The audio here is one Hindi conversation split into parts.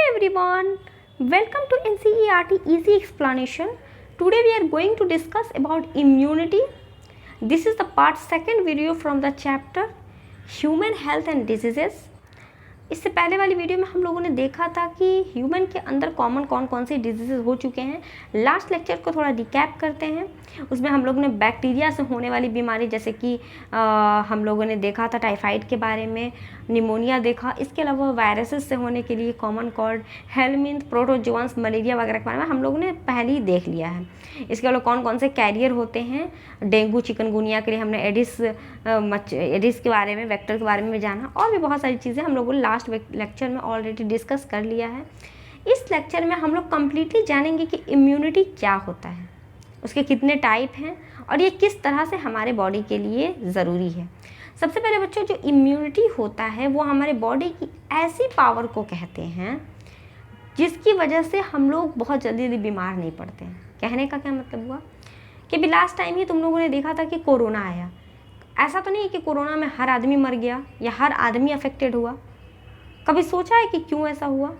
everyone, welcome to NCERT Easy Explanation. Today we are going to discuss about immunity. This is the part second video from the chapter Human Health and Diseases. इससे पहले वाली वीडियो में हम लोगों ने देखा था कि ह्यूमन के अंदर कॉमन कौन कौन से डिजीज़ हो चुके हैं। लास्ट लेक्चर को थोड़ा रिकैप करते हैं। उसमें हम लोगों ने बैक्टीरिया से होने वाली बीमारी जैसे कि हम लोगों ने देखा था टाइफाइड के बारे में, निमोनिया देखा। इसके अलावा वायरसेस से होने के लिए कॉमन कोल्ड, हेलमिंथ, प्रोटोजोआन्स, मलेरिया वगैरह के बारे में हम लोगों ने पहले ही देख लिया है। इसके अलावा कौन कौन से कैरियर होते हैं, डेंगू, चिकनगुनिया के लिए हमने एडिस के बारे में, वेक्टर के बारे में जाना, और भी बहुत सारी चीज़ें हम लोगों ने लास्ट लेक्चर में ऑलरेडी डिस्कस कर लिया है। इस लेक्चर में हम लोग कम्प्लीटली जानेंगे कि इम्यूनिटी क्या होता है, उसके कितने टाइप हैं और ये किस तरह से हमारे बॉडी के लिए ज़रूरी है। सबसे पहले बच्चों, जो इम्यूनिटी होता है वो हमारे बॉडी की ऐसी पावर को कहते हैं जिसकी वजह से हम लोग बहुत जल्दी बीमार नहीं पड़ते हैं। कहने का क्या मतलब हुआ कि भी लास्ट टाइम ही तुम लोगों ने देखा था कि कोरोना आया। ऐसा तो नहीं है कि कोरोना में हर आदमी मर गया या हर आदमी अफेक्टेड हुआ। कभी सोचा है कि क्यों ऐसा हुआ?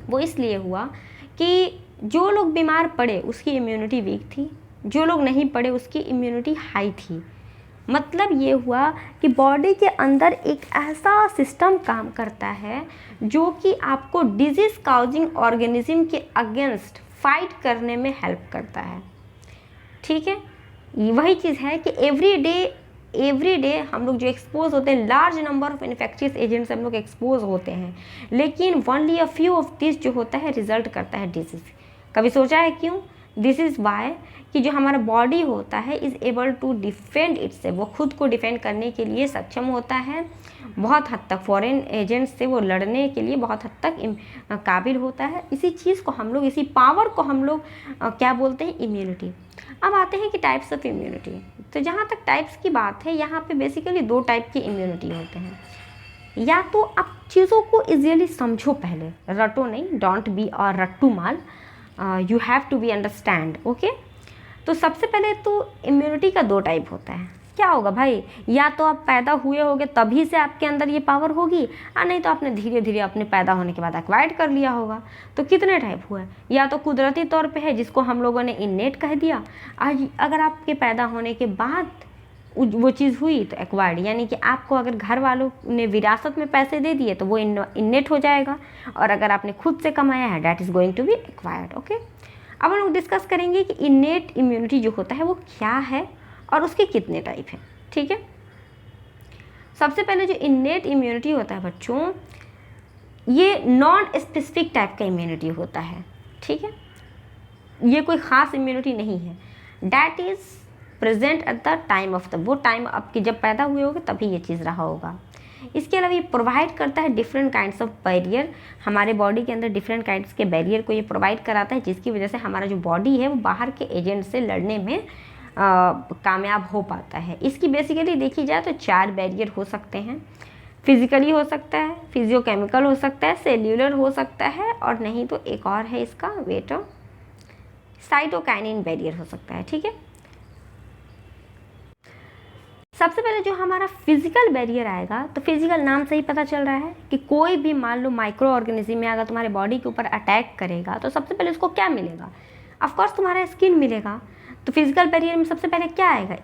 वो इसलिए हुआ कि जो लोग बीमार पड़े उसकी इम्यूनिटी वीक थी, जो लोग नहीं पड़े उसकी इम्यूनिटी हाई थी। मतलब ये हुआ कि बॉडी के अंदर एक ऐसा सिस्टम काम करता है जो कि आपको डिजीज़ काउजिंग ऑर्गेनिज्म के अगेंस्ट फाइट करने में हेल्प करता है। ठीक है, वही चीज़ है कि एवरी डे हम लोग जो एक्सपोज होते हैं, large number of infectious agent से हम लोग एक्सपोज होते हैं, लेकिन only a few of this जो होता है रिजल्ट करता है डिजीज़। कभी सोचा है क्यों? दिस इज़ वाई कि जो हमारा बॉडी होता है इज़ एबल टू डिफेंड इटसे, वो खुद को डिफेंड करने के लिए सक्षम होता है। बहुत हद तक फॉरेन एजेंट्स से वो लड़ने के लिए बहुत हद तक काबिल होता है। इसी चीज़ को हम लोग, इसी पावर को हम लोग क्या बोलते हैं? इम्यूनिटी। अब आते हैं कि टाइप्स ऑफ इम्यूनिटी। तो जहाँ तक टाइप्स की बात है, यहाँ पे बेसिकली दो टाइप की इम्यूनिटी होते हैं। या तो आप चीज़ों को इजीली समझो, पहले रटो नहीं, डोंट बी और रट्टू माल, you have to be understand. Okay, तो सबसे पहले तो इम्यूनिटी का दो टाइप होता है। क्या होगा भाई? या तो आप पैदा हुए होगे तभी से आपके अंदर ये पावर होगी, और नहीं तो आपने धीरे धीरे अपने पैदा होने के बाद एक्वायर्ड कर लिया होगा। तो कितने टाइप हुए? या तो कुदरती तौर पे है जिसको हम लोगों ने इन्नेट कह दिया। आज अगर आपके पैदा होने के बाद वो चीज़ हुई तो एक्वायर्ड, यानी कि आपको अगर घर वालों ने विरासत में पैसे दे दिए तो वो इन्नेट हो जाएगा, और अगर आपने खुद से कमाया है that is going to be acquired. Okay, अब हम लोग डिस्कस करेंगे कि इन्नेट इम्यूनिटी जो होता है वो क्या है और उसके कितने टाइप हैं। ठीक है, सबसे पहले जो इन्नेट इम्यूनिटी होता है बच्चों, ये नॉन स्पेसिफिक टाइप का इम्यूनिटी होता है। ठीक है, ये कोई ख़ास इम्यूनिटी नहीं है। That is present at the time of the, वो टाइम आपके जब पैदा हुए होगे तभी ये चीज़ रहा होगा। इसके अलावा ये प्रोवाइड करता है डिफरेंट काइंड्स ऑफ बैरियर। हमारे बॉडी के अंदर डिफरेंट काइंड्स के बैरियर को ये प्रोवाइड कराता है, जिसकी वजह से हमारा जो बॉडी है वो बाहर के एजेंट से लड़ने में कामयाब हो पाता है। इसकी बेसिकली देखी जाए तो चार बैरियर हो सकते हैं। फिजिकली हो सकता है, फिजियोकेमिकल हो सकता है, सेल्यूलर हो सकता है, और नहीं तो एक और है इसका, वेट, साइटोकाइनिन बैरियर हो सकता है। ठीक है, सबसे पहले जो हमारा फिजिकल बैरियर आएगा, तो फिजिकल नाम से ही पता चल रहा है कि कोई भी मान लो माइक्रो ऑर्गेनिज्म में अगर तुम्हारे बॉडी के ऊपर अटैक करेगा तो सबसे पहले उसको क्या मिलेगा? ऑफकोर्स तुम्हारा स्किन मिलेगा। तो फिजिकल बैरियर में सबसे पहले क्या आएगा?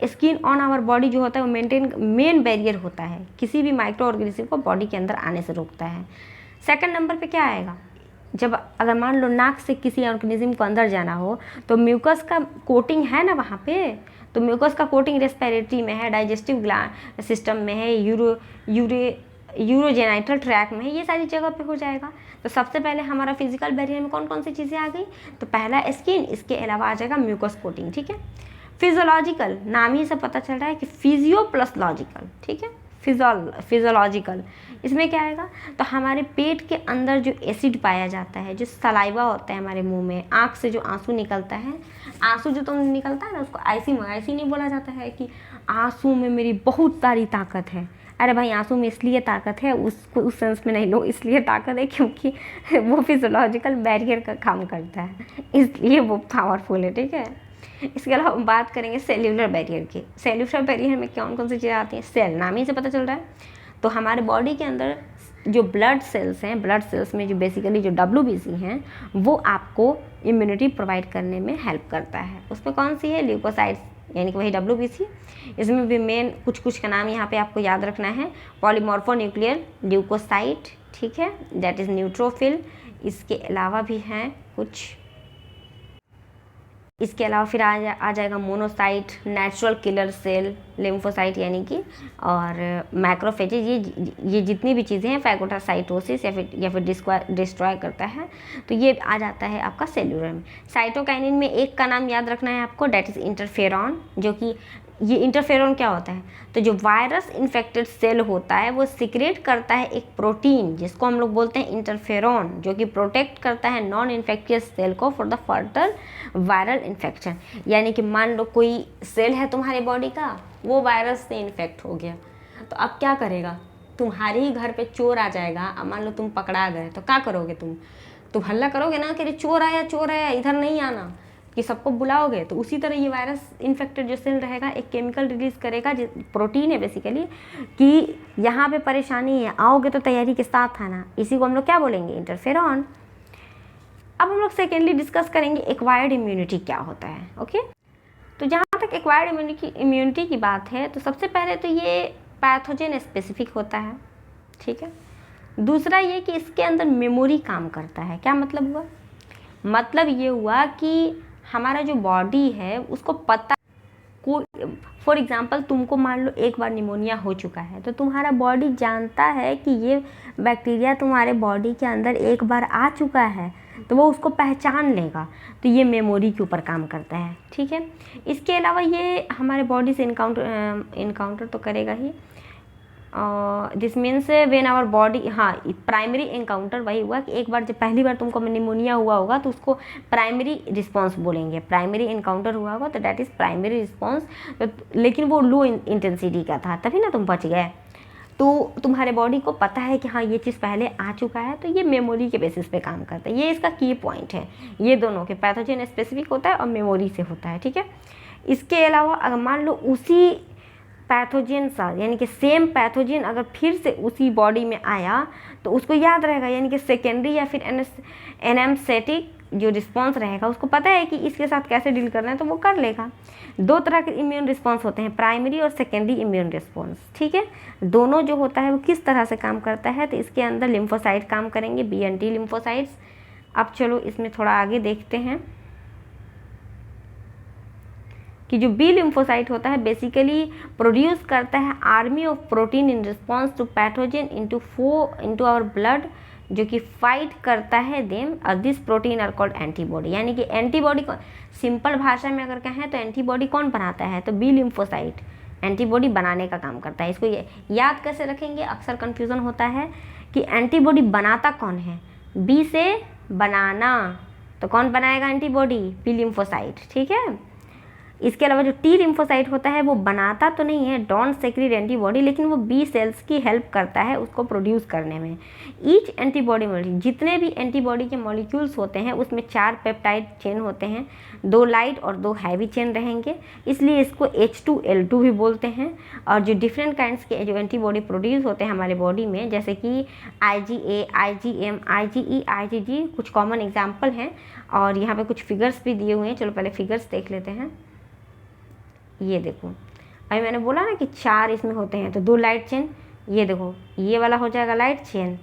स्किन ऑन आवर बॉडी जो होता है वो मेन बैरियर होता है, किसी भी माइक्रो ऑर्गेनिज्म को बॉडी के अंदर आने से रोकता है। सेकंड नंबर पे क्या आएगा? जब अगर मान लो नाक से किसी ऑर्गेनिज्म को अंदर जाना हो तो म्यूकस का कोटिंग है ना वहाँ पे, तो म्यूकस का कोटिंग रेस्पिरेटरी में है, डाइजेस्टिव सिस्टम में है, यूरोजेनाइटल ट्रैक में है, ये सारी जगह पे हो जाएगा। तो सबसे पहले हमारा फिजिकल बैरियर में कौन कौन सी चीज़ें आ गई? तो पहला स्किन, इसके अलावा आ जाएगा म्यूकस कोटिंग। ठीक है, फिजियोलॉजिकल, नाम ही से पता चल रहा है कि फिजियो प्लस लॉजिकल। ठीक है, फिजियोलॉजिकल, इसमें क्या आएगा? तो हमारे पेट के अंदर जो एसिड पाया जाता है, जो सलाइवा होता है हमारे मुंह में, आँख से जो आंसू निकलता है, आंसू जो निकलता है ना उसको ऐसी नहीं बोला जाता है कि आंसू में मेरी बहुत सारी ताकत है। अरे भाई, आंसू में इसलिए ताकत है, उसको उस सेंस में नहीं लो, इसलिए ताकत है क्योंकि वो फिजियोलॉजिकल बैरियर का काम करता है, इसलिए वो पावरफुल है। ठीक है, इसके अलावा हम बात करेंगे सेल्यूलर बैरियर की। सेल्यूलर बैरियर में कौन कौन सी चीज़ें आती हैं? सेल, नाम ही से पता चल रहा है। तो हमारे बॉडी के अंदर जो ब्लड सेल्स हैं, ब्लड सेल्स में जो बेसिकली जो WBC हैं वो आपको इम्यूनिटी प्रोवाइड करने में हेल्प करता है। उसमें कौन सी है? ल्यूकोसाइट्स, यानी कि वही WBC। इसमें भी मेन कुछ का नाम यहाँ पे आपको याद रखना है। पॉलीमॉर्फोन्यूक्लियर ल्यूकोसाइट, ठीक है, दैट इज़ न्यूट्रोफिल। इसके अलावा भी हैं कुछ, इसके अलावा फिर आ जाएगा monocyte, natural killer cell, lymphocyte यानी कि, और मैक्रोफेजेज। ये जितनी भी चीज़ें हैं, फैगोटासाइटोसिस या फिर डिस्ट्रॉय करता है, तो ये आ जाता है आपका सेलुलर में। साइटोकाइनिन में एक का नाम याद रखना है आपको, डेट इज़ इंटरफेरॉन। जो कि ये इंटरफेरॉन क्या होता है? तो जो वायरस इन्फेक्टेड सेल होता है वो सिक्रेट करता है एक प्रोटीन जिसको हम लोग बोलते हैं इंटरफेरॉन, जो कि प्रोटेक्ट करता है नॉन इन्फेक्टियस सेल को for the further viral infection. यानी कि मान लो कोई सेल है तुम्हारी बॉडी का, वो वायरस से इन्फेक्ट हो गया, तो अब क्या करेगा? तुम्हारे ही घर पे चोर आ जाएगा। अब मान लो तुम पकड़ा गए, तो क्या करोगे? तुम हल्ला करोगे ना कि चोर आया, इधर नहीं आना, कि सबको बुलाओगे। तो उसी तरह ये वायरस इन्फेक्टेड जो सेल रहेगा एक केमिकल रिलीज करेगा, जो प्रोटीन है बेसिकली, कि यहाँ पे परेशानी है, आओगे तो तैयारी के साथ आना। इसी को हम लोग क्या बोलेंगे? इंटरफेरॉन। अब हम लोग सेकेंडली डिस्कस करेंगे एक्वायर्ड इम्यूनिटी क्या होता है। ओके, तो जहाँ तक एक्वायर्ड इम्यूनिटी की बात है, तो सबसे पहले तो ये पैथोजन स्पेसिफिक होता है, ठीक है। दूसरा ये कि इसके अंदर मेमोरी काम करता है। क्या मतलब हुआ? मतलब ये हुआ कि हमारा जो बॉडी है उसको पता, कोई फॉर एग्जांपल तुमको मान लो एक बार निमोनिया हो चुका है, तो तुम्हारा बॉडी जानता है कि ये बैक्टीरिया तुम्हारे बॉडी के अंदर एक बार आ चुका है, तो वो उसको पहचान लेगा। तो ये मेमोरी के ऊपर काम करता है, ठीक है। इसके अलावा ये हमारे बॉडी से इनकाउंटर तो करेगा ही। This means when our body, हाँ, प्राइमरी एनकाउंटर वही हुआ कि एक बार जब पहली बार तुमको निमोनिया हुआ होगा तो उसको प्राइमरी रिस्पांस बोलेंगे। प्राइमरी एनकाउंटर हुआ होगा तो दैट इज़ प्राइमरी रिस्पांस। लेकिन वो लो इंटेंसिटी का था, तभी ना तुम बच गए। तो तुम्हारे बॉडी को पता है कि हाँ ये चीज़ पहले आ चुका है, तो ये मेमोरी के बेसिस पे काम करता है। ये इसका की पॉइंट है, ये दोनों के पैथोजन स्पेसिफिक होता है और मेमोरी से होता है, ठीक है। इसके अलावा अगर मान लो उसी पैथोजन सा, यानी कि सेम पैथोजन अगर फिर से उसी बॉडी में आया तो उसको याद रहेगा, यानी कि सेकेंडरी या फिर एनेम्सेटिक जो रिस्पांस रहेगा उसको पता है कि इसके साथ कैसे डील करना है, तो वो कर लेगा। दो तरह के इम्यून रिस्पांस होते हैं, प्राइमरी और सेकेंडरी इम्यून रिस्पांस, ठीक है। दोनों जो होता है वो किस तरह से काम करता है, तो इसके अंदर लिम्फोसाइट काम करेंगे, बी एंड टी लिम्फोसाइट्स। अब चलो इसमें थोड़ा आगे देखते हैं कि जो बी लिम्फोसाइट होता है बेसिकली प्रोड्यूस करता है army of protein in response to pathogen into our blood, जो कि फाइट करता है देम। और this protein are called antibody. यानी कि एंटीबॉडी को सिंपल भाषा में अगर कहें तो एंटीबॉडी कौन बनाता है, तो बी लिम्फोसाइट एंटीबॉडी बनाने का काम करता है। इसको ये याद कैसे रखेंगे, अक्सर कन्फ्यूज़न होता है कि एंटीबॉडी बनाता कौन है, बी से बनाना, तो कौन बनाएगा एंटीबॉडी, बी लिम्फोसाइट, ठीक है। इसके अलावा जो टी लिम्फोसाइट होता है वो बनाता तो नहीं है, डोंट सेक्रेट एंटीबॉडी, लेकिन वो बी सेल्स की हेल्प करता है उसको प्रोड्यूस करने में। ईच एंटीबॉडी मॉलिक्यूल, जितने भी एंटीबॉडी के मॉलिक्यूल्स होते हैं उसमें 4 पेप्टाइड चेन होते हैं, 2 लाइट और 2 हैवी चेन रहेंगे, इसलिए इसको H2L2 भी बोलते हैं। और जो डिफरेंट काइंड्स के जो एंटीबॉडी प्रोड्यूस होते हैं हमारे बॉडी में, जैसे कि IgA, IgM, IgE, IgG कुछ कॉमन एग्जाम्पल हैं। और यहाँ पे कुछ फिगर्स भी दिए हुए हैं, चलो पहले फिगर्स देख लेते हैं। ये देखो, अभी मैंने बोला ना कि 4 इसमें होते हैं, तो 2 लाइट चेन, ये देखो ये वाला हो जाएगा लाइट चेन,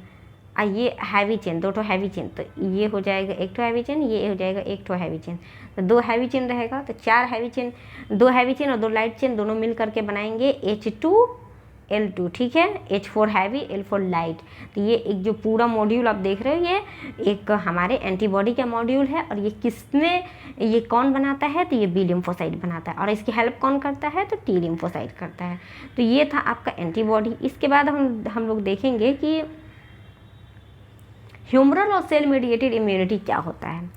और ये हैवी चेन, 2 हैवी चेन, तो ये हो जाएगा 1 हैवी चेन, ये हो जाएगा 1 हैवी चेन, तो 2 हैवी चेन रहेगा, तो 4 हैवी चेन, 2 हैवी चेन और 2 लाइट चेन दोनों मिल करके बनाएंगे H2L2, ठीक है। H4 heavy, L4 light. तो ये एक जो पूरा मॉड्यूल आप देख रहे हो ये एक हमारे एंटीबॉडी का मॉड्यूल है। और ये कौन बनाता है, तो ये बी लिम्फोसाइट बनाता है, और इसकी हेल्प कौन करता है, तो टी लिम्फोसाइट करता है। तो ये था आपका एंटीबॉडी। इसके बाद हम लोग देखेंगे कि ह्यूमरल और सेल मेडिएटेड इम्यूनिटी क्या होता है।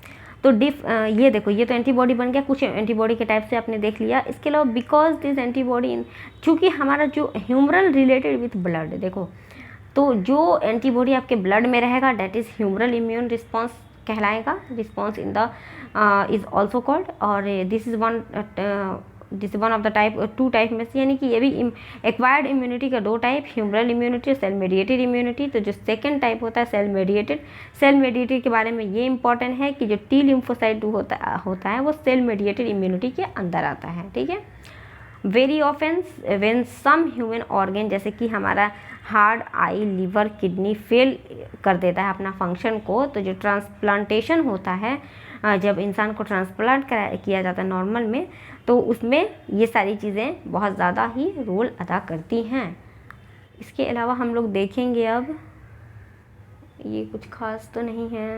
तो ये देखो, ये तो एंटीबॉडी बन गया, कुछ एंटीबॉडी के टाइप से आपने देख लिया। इसके अलावा बिकॉज दिस एंटीबॉडी, चूँकि हमारा जो ह्यूमरल रिलेटेड विथ ब्लड, देखो तो जो एंटीबॉडी आपके ब्लड में रहेगा that is humoral immune response कहलाएगा। Response in the is also called, और this is one this one of the type, 2 type में से, यानी कि ये भी एक्वायर्ड इम्यूनिटी का 2 type, humoral immunity, cell mediated immunity. तो जो सेकंड टाइप होता है सेल मेडिएटेड के बारे में ये इंपॉर्टेंट है कि जो टी लिम्फोसाइट होता है वो सेल मेडिएटेड इम्यूनिटी के अंदर आता है, ठीक है। Very often when some human organ, जैसे कि हमारा heart, eye, liver, kidney fail कर देता है अपना फंक्शन को, तो जो ट्रांसप्लांटेशन होता है, जब इंसान को ट्रांसप्लांट किया जाता है नॉर्मल में, तो उसमें ये सारी चीज़ें बहुत ज़्यादा ही रोल अदा करती हैं। इसके अलावा हम लोग देखेंगे अब, ये कुछ खास तो नहीं है।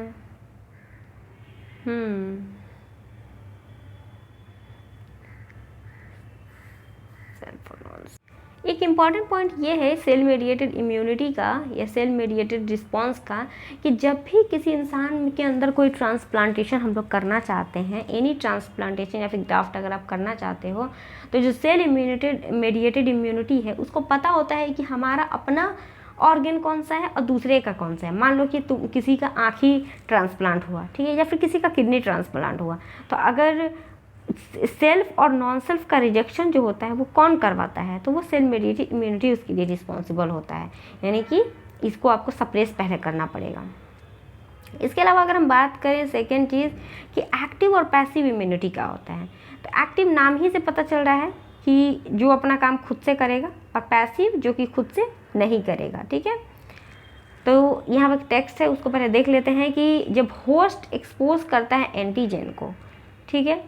एक इम्पॉर्टेंट पॉइंट ये है सेल मेडिएटेड इम्यूनिटी का या सेल मेडिएटेड रिस्पॉन्स का, कि जब भी किसी इंसान के अंदर कोई ट्रांसप्लांटेशन हम लोग करना चाहते हैं, एनी ट्रांसप्लांटेशन या फिर ग्राफ्ट अगर आप करना चाहते हो, तो जो सेल मेडिएटेड इम्यूनिटी है उसको पता होता है कि हमारा अपना ऑर्गन कौन सा है और दूसरे का कौन सा है। मान लो कि किसी का आँख ही ट्रांसप्लांट हुआ, ठीक है, या फिर किसी का किडनी ट्रांसप्लांट हुआ, तो अगर सेल्फ और नॉन सेल्फ का रिजेक्शन जो होता है वो कौन करवाता है, तो वो सेल मेडिएटेड इम्यूनिटी उसके लिए रिस्पॉन्सिबल होता है, यानी कि इसको आपको सप्रेस पहले करना पड़ेगा। इसके अलावा अगर हम बात करें सेकेंड चीज़ कि एक्टिव और पैसिव इम्यूनिटी क्या होता है, तो एक्टिव नाम ही से पता चल रहा है कि जो अपना काम खुद से करेगा, और पैसिव जो कि खुद से नहीं करेगा, ठीक है। तो यहाँ पर टेक्स्ट है, उसको पहले देख लेते हैं कि जब होस्ट एक्सपोज करता है एंटीजन को, ठीक है,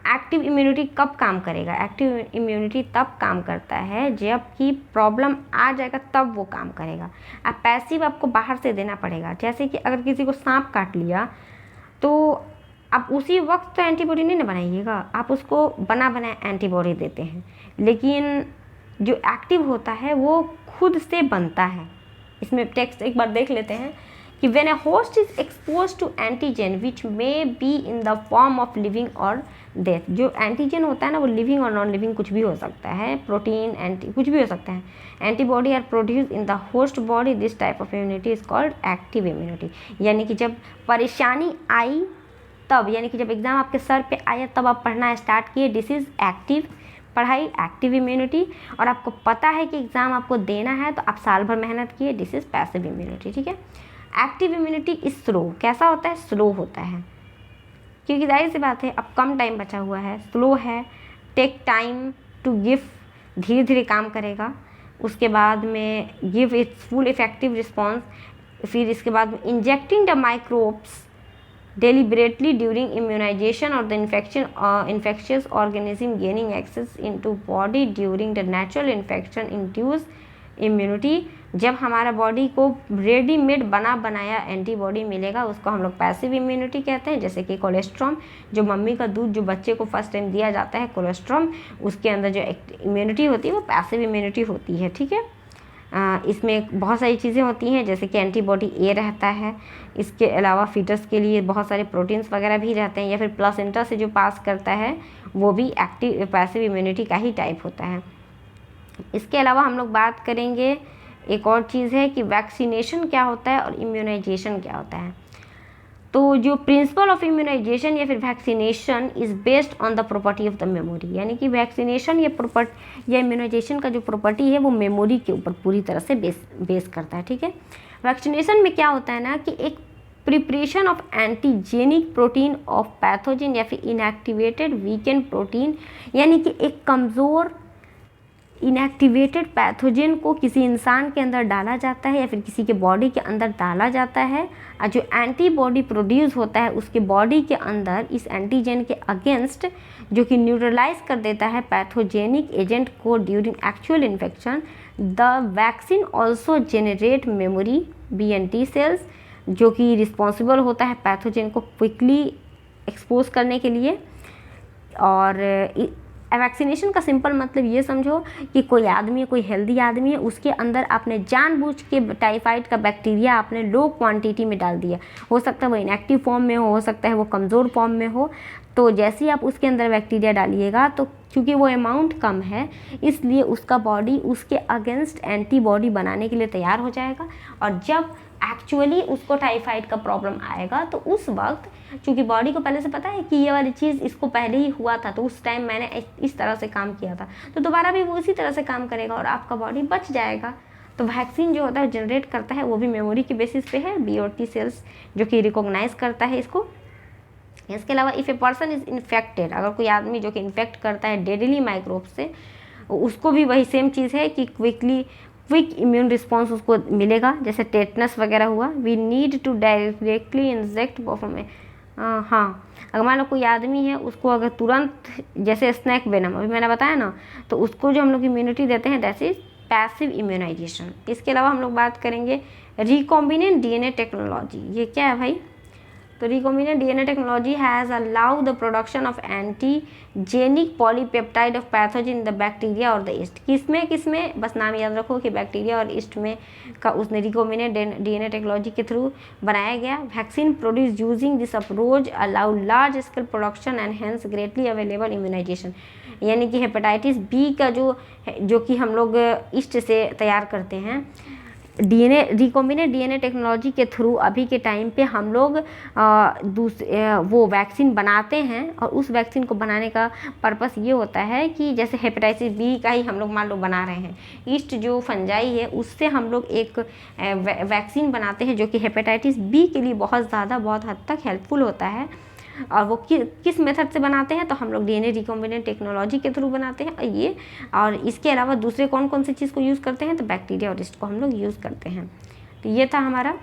एक्टिव इम्यूनिटी कब काम करेगा? एक्टिव इम्यूनिटी तब काम करता है जब कि प्रॉब्लम आ जाएगा तब वो काम करेगा। अब पैसिव आपको बाहर से देना पड़ेगा, जैसे कि अगर किसी को सांप काट लिया तो आप उसी वक्त तो एंटीबॉडी नहीं ना बनाइएगा, आप उसको बना बनाए एंटीबॉडी देते हैं, लेकिन जो एक्टिव होता है वो खुद से बनता है। इसमें टेक्स्ट एक बार देख लेते हैं कि when a host is exposed to antigen which may be in the form of living or death, जो एंटीजन होता है ना वो लिविंग और नॉन लिविंग कुछ भी हो सकता है, प्रोटीन, एंटी कुछ भी हो सकता है, antibody are produce in the host body, this type of immunity is called active immunity. यानी कि जब परेशानी आई तब, यानी कि जब एग्ज़ाम आपके सर पे आया तब आप पढ़ना स्टार्ट किए, दिस इज़ एक्टिव पढ़ाई, एक्टिव इम्यूनिटी, और आपको पता है कि एग्ज़ाम आपको देना है तो आप साल भर मेहनत किए, दिस इज़ पैसिव इम्यूनिटी, ठीक है। एक्टिव इम्यूनिटी इज स्लो, कैसा होता है? स्लो होता है, क्योंकि जाहिर सी बात है अब कम टाइम बचा हुआ है, स्लो है, टेक टाइम टू गिव, धीरे धीरे काम करेगा, उसके बाद में give its full effective response, फिर इसके बाद में injecting the microbes deliberately during immunization or the infectious organism gaining access into body during the natural infection induced immunity। जब हमारा बॉडी को रेडीमेड बना बनाया एंटीबॉडी मिलेगा उसको हम लोग पैसिव इम्यूनिटी कहते हैं। जैसे कि कोलेस्ट्रॉम, जो मम्मी का दूध जो बच्चे को फर्स्ट टाइम दिया जाता है कोलेस्ट्रॉम, उसके अंदर जो इम्यूनिटी होती है वो पैसिव इम्यूनिटी होती है, ठीक है। इसमें बहुत सारी चीज़ें होती हैं, जैसे कि एंटीबॉडी ए रहता है, इसके अलावा फीटस के लिए बहुत सारे प्रोटीन्स वगैरह भी रहते हैं, या फिर प्लासेंटा से जो पास करता है वो भी एक्टिव पैसिव इम्यूनिटी का ही टाइप होता है। इसके अलावा हम लोग बात करेंगे, एक और चीज़ है कि वैक्सीनेशन क्या होता है और इम्यूनाइजेशन क्या होता है। तो जो प्रिंसिपल ऑफ इम्यूनाइजेशन या फिर vaccination is based on the property of the memory, यानी कि वैक्सीनेशन या इम्यूनाइजेशन का जो प्रॉपर्टी है वो मेमोरी के ऊपर पूरी तरह से बेस करता है, ठीक है। वैक्सीनेशन में क्या होता है ना कि एक preparation of antigenic protein of pathogen या फिर इनएक्टिवेटेड वीकेंड प्रोटीन, यानी कि एक कमज़ोर इनएक्टिवेटेड पैथोजन को किसी इंसान के अंदर डाला जाता है या फिर किसी के बॉडी के अंदर डाला जाता है, और जो एंटीबॉडी प्रोड्यूस होता है उसके बॉडी के अंदर इस एंटीजन के अगेंस्ट, जो कि न्यूट्रलाइज कर देता है पैथोजेनिक एजेंट को during actual infection. The vaccine also generate memory BNT cells, जो कि रिस्पॉन्सिबल होता है पैथोजन को क्विकली एक्सपोज करने के लिए। और वैक्सीनेशन का सिंपल मतलब ये समझो कि कोई आदमी है, कोई हेल्दी आदमी है, उसके अंदर आपने जानबूझ के टाइफाइड का बैक्टीरिया आपने लो क्वांटिटी में डाल दिया, हो सकता है वो इनएक्टिव फॉर्म में हो सकता है वो कमज़ोर फॉर्म में हो, तो जैसे ही आप उसके अंदर बैक्टीरिया डालिएगा तो क्योंकि वो अमाउंट कम है इसलिए उसका बॉडी उसके अगेंस्ट एंटीबॉडी बनाने के लिए तैयार हो जाएगा, और जब एक्चुअली उसको टाइफाइड का प्रॉब्लम आएगा, तो उस वक्त चूँकि बॉडी को पहले से पता है कि ये वाली चीज़ इसको पहले ही हुआ था, तो उस टाइम मैंने इस तरह से काम किया था, तो दोबारा भी वो इसी तरह से काम करेगा और आपका बॉडी बच जाएगा। तो वैक्सीन जो होता है जनरेट करता है वो भी मेमोरी के बेसिस पे है, BOT सेल्स जो कि रिकॉग्नाइज करता है इसको। इसके अलावा if a person is infected, अगर कोई आदमी जो कि इन्फेक्ट करता है डेडली माइक्रोब से, उसको भी वही सेम चीज़ है कि क्विक इम्यून रिस्पॉन्स उसको मिलेगा, जैसे टेटनस वगैरह हुआ। We need to directly inject perform. हाँ, अगर मान लो कोई आदमी है, उसको अगर तुरंत, जैसे स्नैक वेनम अभी मैंने बताया ना, तो उसको जो हम लोग इम्यूनिटी देते हैं दैट इज पैसिव इम्यूनाइजेशन। इसके अलावा हम लोग बात करेंगे रिकॉम्बिनेंट DNA टेक्नोलॉजी। ये क्या है भाई? तो recombinant DNA technology has allow the production of antigenic polypeptide of pathogen in the bacteria और द ईस्ट। किसमें बस नाम याद रखो कि बैक्टीरिया और ईस्ट में का उसने रिकॉम्बिनेंट DNA टेक्नोलॉजी के थ्रू बनाया गया। Vaccine produce using this approach allow large scale production and hence greatly available immunization. यानी कि हेपेटाइटिस B का जो कि हम लोग ईस्ट से तैयार करते हैं, रिकॉम्बिनेंट DNA टेक्नोलॉजी के थ्रू अभी के टाइम पे हम लोग वो वैक्सीन बनाते हैं, और उस वैक्सीन को बनाने का पर्पस ये होता है कि जैसे हेपेटाइटिस B का ही हम लोग मान लो बना रहे हैं, ईस्ट जो फंजाई है उससे हम लोग एक वैक्सीन बनाते हैं जो कि हेपेटाइटिस B के लिए बहुत हद तक हेल्पफुल होता है। और वो किस मेथड से बनाते हैं? तो हम लोग DNA रिकॉम्बिनेंट टेक्नोलॉजी के थ्रू बनाते हैं और इसके अलावा दूसरे कौन सी चीज़ को यूज़ करते हैं? तो बैक्टीरिया और ईस्ट को हम लोग यूज़ करते हैं। तो ये था हमारा।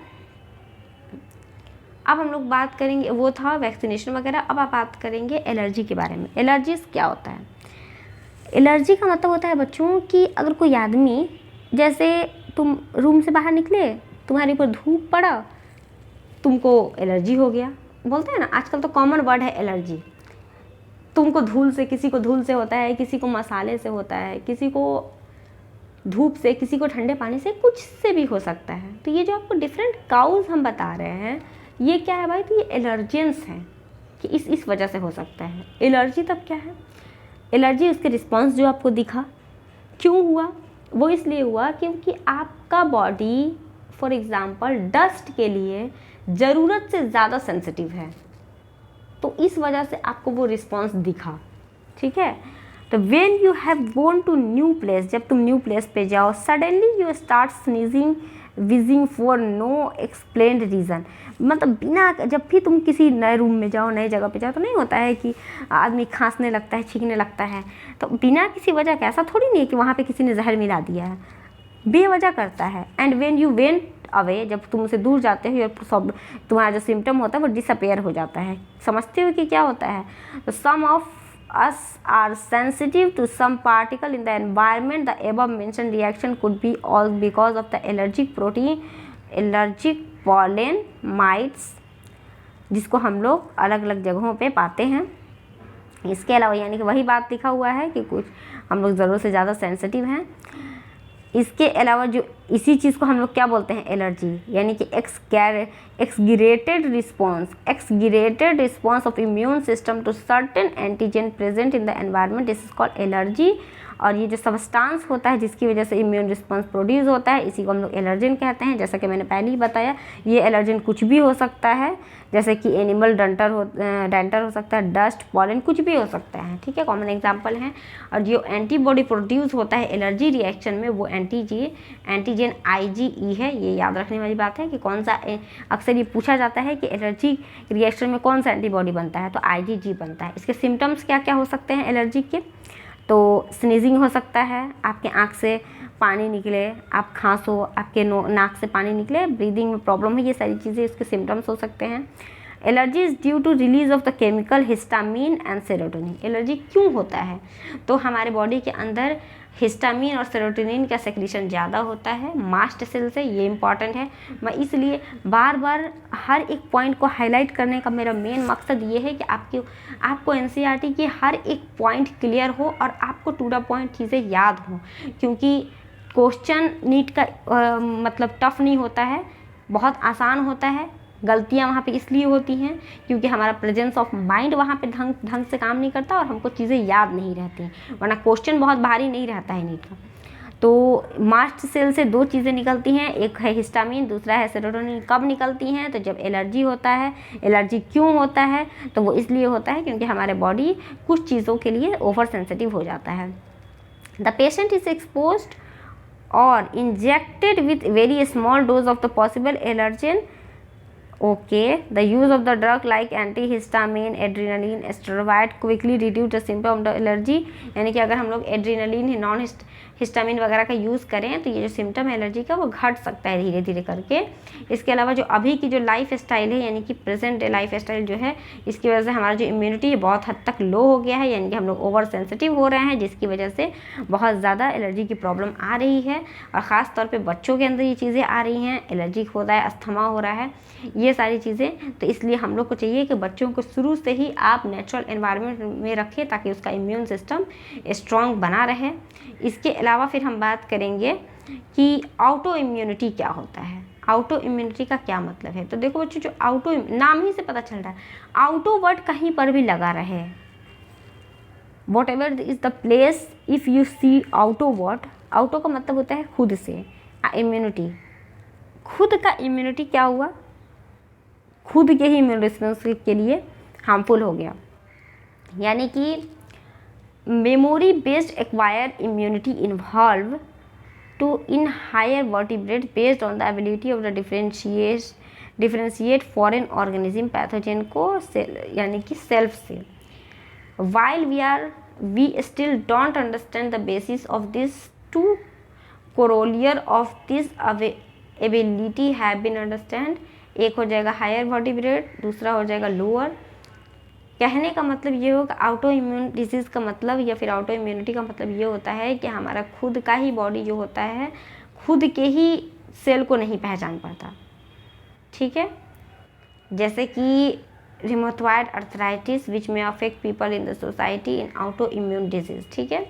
अब हम लोग बात करेंगे, वो था वैक्सीनेशन वगैरह। अब आप बात करेंगे एलर्जी के बारे में। एलर्जीज क्या होता है? एलर्जी का मतलब होता है बच्चों कि अगर कोई आदमी, जैसे तुम रूम से बाहर निकले, तुम्हारे ऊपर धूप पड़ा, तुमको एलर्जी हो गया। बोलते हैं ना, आजकल तो कॉमन वर्ड है एलर्जी। तुमको धूल से, किसी को धूल से होता है, किसी को मसाले से होता है, किसी को धूप से, किसी को ठंडे पानी से, कुछ से भी हो सकता है। तो ये जो आपको डिफरेंट काउज हम बता रहे हैं, ये क्या है भाई? तो ये एलर्जेंस हैं कि इस वजह से हो सकता है। एलर्जी तब क्या है? एलर्जी उसके रिस्पॉन्स जो आपको दिखा, क्यों हुआ? वो इसलिए हुआ क्योंकि आपका बॉडी फॉर एग्ज़ाम्पल डस्ट के लिए ज़रूरत से ज़्यादा सेंसिटिव है, तो इस वजह से आपको वो रिस्पॉन्स दिखा। ठीक है? तो when you have gone to new place, जब तुम न्यू प्लेस पे जाओ, suddenly you start sneezing wheezing for no explained reason. मतलब बिना, जब भी तुम किसी नए रूम में जाओ, नई जगह पे जाओ, तो नहीं होता है कि आदमी खांसने लगता है, छींकने लगता है, तो बिना किसी वजह का। ऐसा थोड़ी नहीं है कि वहाँ पे किसी ने जहर मिला दिया है, बेवजह करता है। And when you went away, जब तुम उसे दूर जाते हो, सब तुम्हारा जो सिम्टम होता है वो डिसअपेयर हो जाता है। समझते हो कि क्या होता है? तो सम of us are sensitive to some particle in the environment. The above mentioned reaction could be all because of the allergic pollen mites, जिसको हम लोग अलग अलग जगहों पे पाते हैं। इसके अलावा यानी कि वही बात लिखा हुआ है कि कुछ हम लोग ज़रूरत से ज़्यादा सेंसिटिव हैं। इसके अलावा जो इसी चीज़ को हम लोग क्या बोलते हैं? एलर्जी, यानी कि exaggerated response of immune system to certain antigen present in the environment, this is called allergy. और ये जो सबस्टांस होता है जिसकी वजह से इम्यून रिस्पॉन्स प्रोड्यूस होता है, इसी को हम लोग एलर्जन कहते हैं। जैसा कि मैंने पहले ही बताया, ये एलर्जन कुछ भी हो सकता है, जैसे कि एनिमल डेंटर हो सकता है, डस्ट, पॉलन, कुछ भी हो सकता है। ठीक है, कॉमन एग्जांपल हैं। और जो एंटीबॉडी प्रोड्यूस होता है एलर्जी रिएक्शन में, वो एंटीजन IgE है। ये याद रखने वाली बात है कि कौन सा, अक्सर ये पूछा जाता है कि एलर्जी रिएक्शन में कौन सा एंटीबॉडी बनता है, तो IgG बनता है। इसके सिम्टम्स क्या क्या हो सकते हैं एलर्जी के? तो स्नीजिंग हो सकता है, आपके आँख से पानी निकले, आप खांसो, आपके नाक से पानी निकले, ब्रीदिंग में प्रॉब्लम है, ये सारी चीज़ें इसके सिम्टम्स हो सकते हैं। Allergy is due to release of the chemical histamine and serotonin. Allergy क्यों होता है? तो हमारे बॉडी के अंदर हिस्टामीन और सेरोटोनिन का सेक्रीशन ज़्यादा होता है मास्ट सेल से, ये इंपॉर्टेंट है। मैं इसलिए बार बार हर एक पॉइंट को हाईलाइट करने का मेरा मेन मकसद ये है कि आपको NCERT की हर एक पॉइंट क्लियर हो और आपको टू द पॉइंट चीज़ें याद हो, क्योंकि क्वेश्चन नीट का मतलब टफ नहीं होता है, बहुत आसान होता है। गलतियाँ वहाँ पे इसलिए होती हैं क्योंकि हमारा प्रेजेंस ऑफ माइंड वहाँ पे ढंग से काम नहीं करता और हमको चीज़ें याद नहीं रहती, वरना क्वेश्चन बहुत भारी नहीं रहता है नीट का। तो मास्ट सेल से दो चीज़ें निकलती हैं, एक है हिस्टामिन, दूसरा है सेरोटोनिन। कब निकलती हैं? तो जब एलर्जी होता है। एलर्जी क्यों होता है? तो वो इसलिए होता है क्योंकि हमारे बॉडी कुछ चीज़ों के लिए ओवर सेंसिटिव हो जाता है। द पेशेंट इज एक्सपोज्ड और injected with very small dose of the possible allergen. Okay, the use of the drug like antihistamine, adrenaline, steroid quickly reduce the symptom of the allergy। यानी कि अगर हम लोग एड्रीनलिन, नॉन हिस्टामिन वगैरह का यूज़ करें तो ये जो सिम्टम है एलर्जी का वो घट सकता है धीरे धीरे करके। इसके अलावा जो अभी की जो लाइफ स्टाइल है, यानी कि प्रेजेंट डे लाइफ स्टाइल जो है, इसकी वजह से हमारा जो इम्यूनिटी है बहुत हद तक लो हो गया है, यानी कि हम लोग ओवर सेंसिटिव हो रहे हैं, जिसकी वजह से बहुत ज़्यादा एलर्जी की प्रॉब्लम आ रही है। और ख़ास तौर पर बच्चों के अंदर ये चीज़ें आ रही हैं, एलर्जिक हो रहा है, अस्थमा हो रहा है, ये सारी चीज़ें। तो इसलिए हम लोग को चाहिए कि बच्चों को शुरू से ही आप नेचुरल एनवायरनमेंट में रखें ताकि उसका इम्यून सिस्टम स्ट्रॉन्ग बना रहे। इसके अलावा फिर हम बात करेंगे कि ऑटो इम्यूनिटी क्या होता है। ऑटो इम्यूनिटी का क्या मतलब है? तो देखो बच्चों, जो ऑटो, नाम ही से पता चल रहा है, ऑटो वर्ड कहीं पर भी लगा रहे, whatever is the place if you see auto word. Auto का मतलब होता है खुद से, इम्यूनिटी, खुद का इम्यूनिटी क्या हुआ, खुद के ही इम्यून रिस्पॉन्स के लिए हार्मफुल हो गया। यानी कि memory based acquired immunity involve to in higher vertebrate based on the ability of the differentiate foreign organism pathogen को यानी कि सेल्फ से। While we still don't understand the basis of this to corollary of this ability have been understand. एक हो जाएगा हायर वर्टिब्रेट, दूसरा हो जाएगा लोअर। कहने का मतलब ये होगा, ऑटो इम्यून डिजीज़ का मतलब या फिर ऑटो इम्यूनिटी का मतलब ये होता है कि हमारा खुद का ही बॉडी जो होता है खुद के ही सेल को नहीं पहचान पाता। ठीक है, जैसे कि रिमोथॉइड अर्थराइटिस विच में affect people in the society in auto immune disease. ठीक है,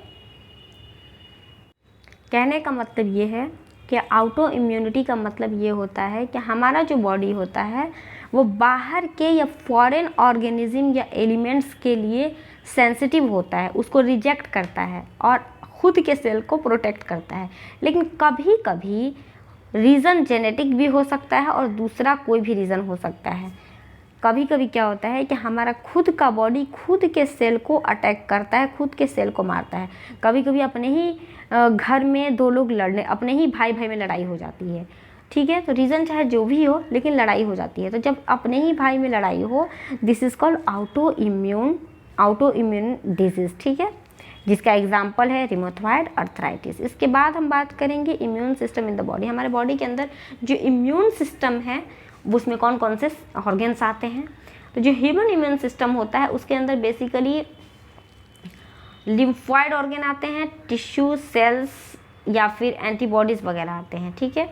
कहने का मतलब ये है कि ऑटो इम्यूनिटी का मतलब ये होता है कि हमारा जो बॉडी होता है वो बाहर के या फॉरेन ऑर्गेनिज्म या एलिमेंट्स के लिए सेंसिटिव होता है, उसको रिजेक्ट करता है और खुद के सेल को प्रोटेक्ट करता है। लेकिन कभी कभी रीज़न जेनेटिक भी हो सकता है और दूसरा कोई भी रीज़न हो सकता है। कभी कभी क्या होता है कि हमारा खुद का बॉडी खुद के सेल को अटैक करता है, खुद के सेल को मारता है। कभी कभी अपने ही घर में दो लोग लड़ने, अपने ही भाई भाई में लड़ाई हो जाती है। ठीक है, तो रीज़न चाहे जो भी हो लेकिन लड़ाई हो जाती है। तो जब अपने ही भाई में लड़ाई हो, this is called auto immune disease. ठीक है, जिसका एग्जाम्पल है रिमोथॉइड अर्थराइटिस। इसके बाद हम बात करेंगे immune system in the body. हमारे बॉडी के अंदर जो इम्यून सिस्टम है उसमें कौन कौन से ऑर्गन्स आते हैं। तो जो ह्यूमन इम्यून सिस्टम होता है उसके अंदर बेसिकली लिम्फॉइड ऑर्गन आते हैं, टिश्यू, सेल्स या फिर एंटीबॉडीज़ वगैरह आते हैं। ठीक है,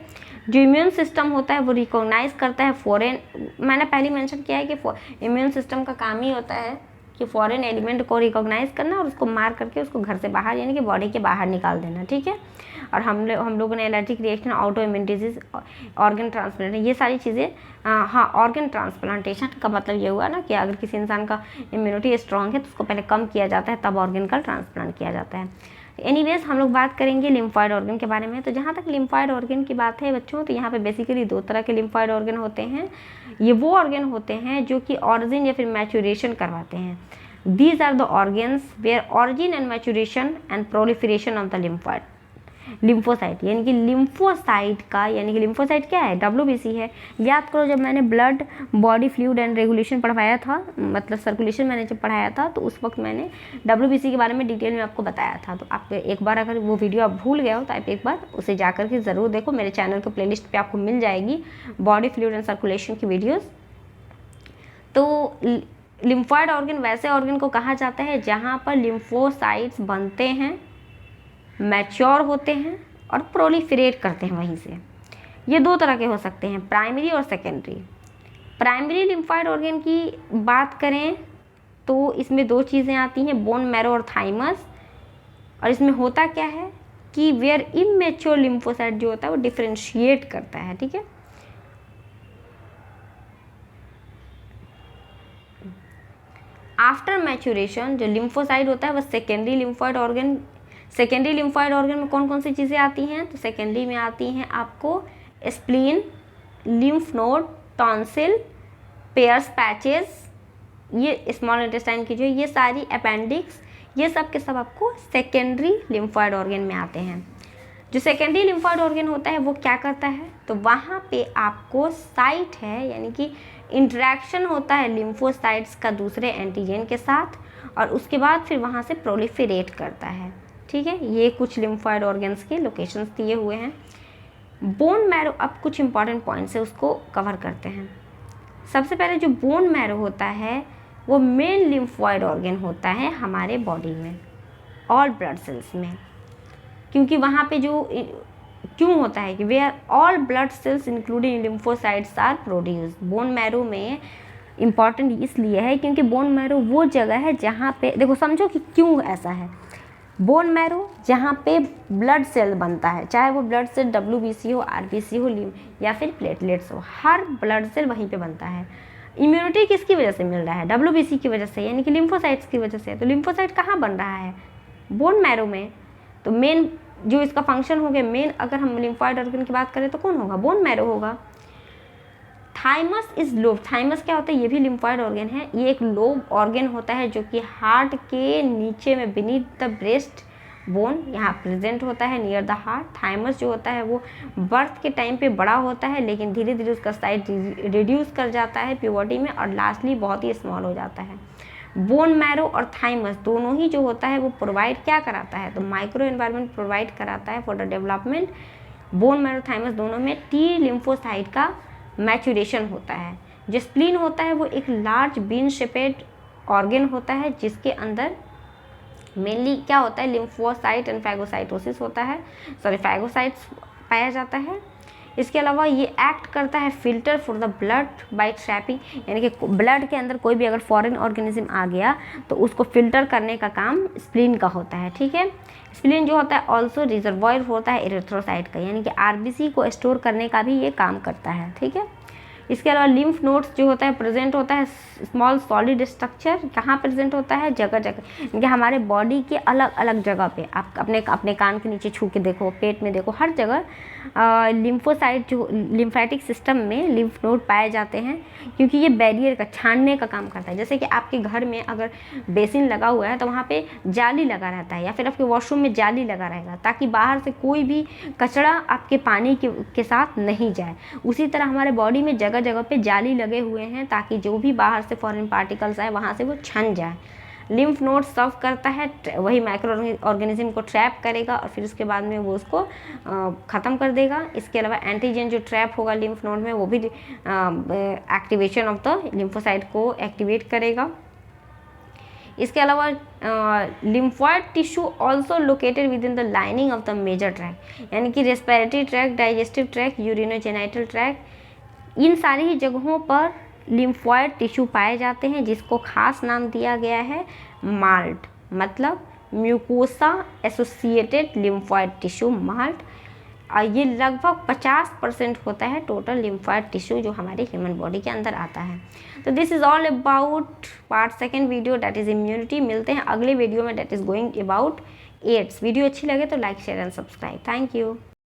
जो इम्यून सिस्टम होता है वो रिकॉग्नाइज करता है फॉरेन, मैंने पहले मेंशन किया है कि इम्यून सिस्टम का काम ही होता है कि फॉरेन एलिमेंट को रिकॉग्नाइज करना और उसको मार करके उसको घर से बाहर यानी कि बॉडी के बाहर निकाल देना। ठीक है, और हम लोगों ने allergic reaction, auto immune disease, organ transplantation, ये सारी चीज़ें, हाँ, ऑर्गन ट्रांसप्लांटेशन का मतलब ये हुआ ना कि अगर किसी इंसान का इम्यूनिटी स्ट्रॉन्ग है तो उसको पहले कम किया जाता है, तब ऑर्गन का ट्रांसप्लांट किया जाता है। एनीवेज हम लोग बात करेंगे लिम्फॉइड ऑर्गन के बारे में। तो जहाँ तक लिम्फॉइड ऑर्गन की बात है बच्चों, तो यहाँ पे बेसिकली दो तरह के लिम्फॉइड ऑर्गन होते हैं। ये वो ऑर्गन होते हैं जो कि ऑरिजिन या फिर मैचुरेशन करवाते हैं। These are the organs where origin and maturation and proliferation of the lymphocyte, यानी कि लिम्फोसाइट का, यानी कि लिम्फोसाइट क्या है, WBC है। याद करो जब मैंने blood body fluid and regulation पढ़ाया था, मतलब सर्कुलेशन मैंने जब पढ़ाया था, तो उस वक्त मैंने WBC के बारे में डिटेल में आपको बताया था। तो आप एक बार अगर वो वीडियो आप भूल गए हो तो आप एक बार उसे जा कर के ज़रूर देखो, मेरे चैनल के प्लेलिस्ट पे आपको मिल जाएगी बॉडी फ्लूइड एंड सर्कुलेशन की वीडियोज़। तो लिम्फॉइड ऑर्गन वैसे ऑर्गन को कहा जाता है जहाँ पर लिम्फोसाइट्स बनते हैं, मैच्योर होते हैं और प्रोलिफरेट करते हैं वहीं से। ये दो तरह के हो सकते हैं, प्राइमरी और सेकेंडरी। प्राइमरी लिम्फॉइड ऑर्गन की बात करें तो इसमें दो चीज़ें आती हैं, बोन मैरो और थाइमस। और इसमें होता क्या है कि वेयर इमेच्योर लिम्फोसाइट जो होता है वो डिफरेंशिएट करता है। ठीक है, आफ्टर मैचुरेशन जो लिम्फोसाइट होता है वह secondary lymphoid organ secondary lymphoid organ में कौन कौन सी चीज़ें आती हैं, तो सेकेंडरी में आती हैं आपको spleen, lymph node, tonsil, pairs patches, ये स्मॉल इंटेस्टाइन की जो ये सारी अपेंडिक्स, ये सब के सब आपको सेकेंडरी लिम्फॉइड ऑर्गन में आते हैं। जो सेकेंडरी लिम्फॉइड ऑर्गन होता है वो क्या करता है, तो वहाँ पे आपको साइट है, यानी कि इंटरेक्शन होता है लिम्फोसाइट्स का दूसरे एंटीजन के साथ, और उसके बाद फिर वहाँ से प्रोलिफरेट करता है। ठीक है, ये कुछ लिम्फॉइड ऑर्गन्स के लोकेशंस दिए हुए हैं। बोन मैरो, अब कुछ इंपॉर्टेंट पॉइंट्स है उसको कवर करते हैं। सबसे पहले जो बोन मैरो होता है वो मेन लिम्फॉइड ऑर्गन होता है हमारे बॉडी में, ऑल ब्लड सेल्स में, क्योंकि वहाँ पे जो क्यों होता है कि where all blood cells including lymphocytes are produced. Bone marrow में इम्पॉर्टेंट इसलिए है क्योंकि बोन मैरो वो जगह है जहाँ पे, देखो समझो कि क्यों ऐसा है। बोन मैरो जहाँ पे ब्लड सेल बनता है, चाहे वो ब्लड सेल WBC हो, RBC हो, या फिर प्लेटलेट्स हो, हर ब्लड सेल वहीं पे बनता है। इम्यूनिटी किसकी वजह से मिल रहा है, WBC की वजह से, यानी कि लिम्फोसाइट्स की वजह से। तो लिम्फोसाइट कहाँ बन रहा है, बोन मैरो में। तो मेन जो इसका फंक्शन हो गया, मेन अगर हम लिम्फॉइड ऑर्गन की बात करें तो कौन होगा, बोन मैरो होगा। थाइमस इज लोब, थाइमस क्या होता है, ये भी लिम्फॉइड ऑर्गन है। ये एक लोब ऑर्गन होता है जो कि हार्ट के नीचे में बीनीथ द ब्रेस्ट बोन यहाँ प्रेजेंट होता है, नियर द हार्ट। थाइमस जो होता है वो बर्थ के टाइम पे बड़ा होता है, लेकिन धीरे धीरे उसका साइज रिड्यूस कर जाता है प्यूबर्टी में, और लास्टली बहुत ही स्मॉल हो जाता है। बोन मैरो और थाइमस दोनों ही जो होता है वो प्रोवाइड क्या कराता है, तो माइक्रो एनवायरनमेंट प्रोवाइड कराता है for the development. Bone marrow thymus दोनों में टी लिम्फोसाइट का मैचुरेशन होता है। जो स्प्लीन होता है वो एक लार्ज बीन शेपेड ऑर्गन होता है जिसके अंदर मेनली क्या होता है, लिम्फोसाइट एंड फैगोसाइटोसिस होता है, फैगोसाइट्स पाया जाता है। इसके अलावा ये एक्ट करता है filter for the blood bye trapping, यानी कि ब्लड के अंदर कोई भी अगर फॉरेन ऑर्गेनिज्म आ गया तो उसको फिल्टर करने का काम स्प्लीन का होता है। ठीक है, स्प्लीन जो होता है ऑल्सो रिजर्वॉयर होता है एरिथ्रोसाइट का, यानी कि RBC को स्टोर करने का भी ये काम करता है। ठीक है, इसके अलावा लिम्फ नोड्स जो होता है प्रेजेंट होता है स्मॉल सॉलिड स्ट्रक्चर, कहाँ प्रेजेंट होता है, जगह जगह, यानी हमारे बॉडी के अलग अलग जगह पे। आप अपने कान के नीचे छू के देखो, पेट में देखो, हर जगह लिम्फोसाइट जो लिम्फेटिक सिस्टम में लिम्फ नोड पाए जाते हैं, क्योंकि ये बैरियर का छानने का काम करता है। जैसे कि आपके घर में अगर बेसिन लगा हुआ है तो वहाँ पे जाली लगा रहता है, या फिर आपके वॉशरूम में जाली लगा रहेगा ताकि बाहर से कोई भी कचरा आपके पानी के साथ नहीं जाए। उसी तरह हमारे बॉडी में जगह जगह पे जाली लगे हुए हैं ताकि जो भी बाहर से फॉरेन पार्टिकल्स आए वहाँ से वो छन जाए। लिम्फ नोड सर्व करता है, वही माइक्रो ऑर्गेनिज्म को ट्रैप करेगा और फिर उसके बाद में वो उसको ख़त्म कर देगा। इसके अलावा एंटीजन जो ट्रैप होगा लिम्फ नोड में वो भी एक्टिवेशन ऑफ द लिम्फोसाइट को एक्टिवेट करेगा। इसके अलावा lymphoid tissue also located with in the lining of the major tract, यानी कि respiratory tract, digestive tract, urinogenital tract, इन सारी ही जगहों पर लिम्फॉइड टिश्यू पाए जाते हैं, जिसको खास नाम दिया गया है माल्ट, मतलब mucosa associated lymphoid tissue, malt. ये लगभग 50% होता है टोटल लिम्फॉइड टिश्यू जो हमारे ह्यूमन बॉडी के अंदर आता है। तो this is all about part second video, that is immunity. मिलते हैं अगले वीडियो में, that is going about AIDS. Video अच्छी लगे तो like, share and subscribe. Thank you.